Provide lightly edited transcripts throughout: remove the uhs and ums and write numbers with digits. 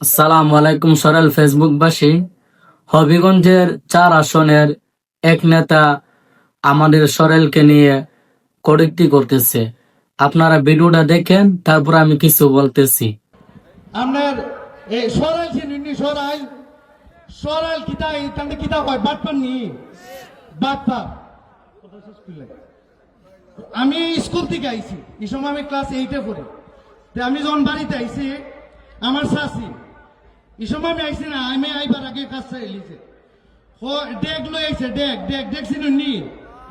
আসসালামু আলাইকুম সরেল ফেসবুকবাসী। হবিগঞ্জের 4 আসনের এক নেতা আমাদের সরেলকে নিয়ে কটূক্তি করতেছে। আপনারা ভিডিওটা দেখেন, তারপর আমি কিছু বলতেছি। আপনার এই সরাইল চিনি সরাইল সরাইল কিতা তাহলে কিতা হয় বাটপার নি বাটপার আমি স্কুল থেকে আইছি এই সময় আমি ক্লাস 8-এ পড়ি। আমি যখন বাড়িতে আইছি আমার শাশি এই সময় আমি আইছি না, আমি আইবার আগে কাজ চাইলিছে ডেক লই আইছে ডেক ডেক দেখছিল নি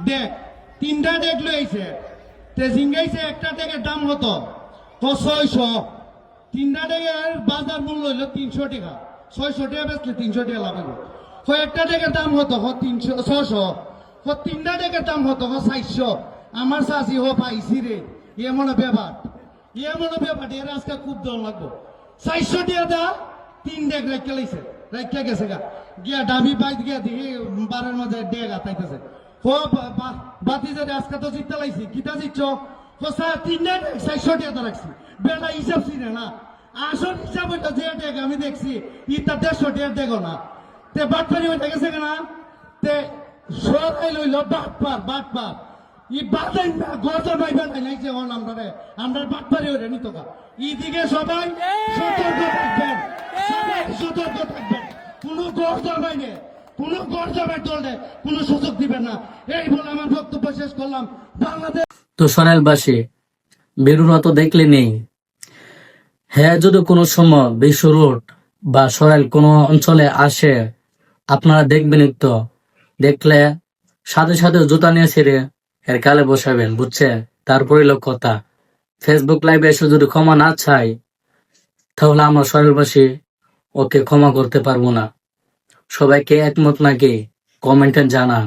ডেক 3টা ডেক লই আইছে তে জিঙ্গাইছে একটা ডেকের দাম হতো 600। 3টা ডেকের বাজার মূল্য হইল 300 টাকা। 600 টাকা বেচলে 300 টাকা লাভ হইব। একটা ডেকের দাম হতো 600। 3টা ডেকের দাম হতো 400। আমার চাষি পাইছি রে এমন ব্যাপার এর আজকে খুব দল লাগবো। 400 টাকা দা 3 ডেক রাখতে লাইছে রাখতে গেছে গা গিয়া ডাবি বাইত গিয়া দেখি বারের মাঝে ডেক আতাইতেছে। বাতি যে আজকে তো জিততে লাইছি কিতা জিতছ 3টা ডেক 400 টাকা রাখছি। বেলা হিসাব ছিল না, আসল হিসাব হইতো যে ডেক আমি দেখছি ইটা 150 টাকা দেখো না। তে বাটপারি হইতে গেছে না তে সরাই লইল বাটপার ই বাদাই না গর্জন ভাইবা নাই যে হন আমরা বাটপারি হইরে নিত কা। এইদিকে সবাই সতর্ক থাকবেন, সতর্ক থাকবেন। কোনো গর্জন ভাইনে কোনো গর্জনের দলে কোনো সুযোগ দিবেন না। এই বলে আমার বক্তব্য শেষ করলাম। বাংলাদেশ তো সরেলবাসী, ভিডিওটা তো দেখলে নেই। হ্যাঁ, যদি কোনো সময় বিশ্ব রোড বা সরেল কোনো অঞ্চলে আসে, আপনারা দেখবেন তো, দেখলে সাথে সাথে জুতা নিয়ে ছেড়ে এর গালে বসাবেন, বুঝছেন? তারপরে কথা। ফেসবুক লাইভে এসে যদি ক্ষমা না চাই, তাহলে আমরা সরেলবাসী ওকে ক্ষমা করতে পারবো না। সবাইকে একমত নাকি কমেন্টে জানান।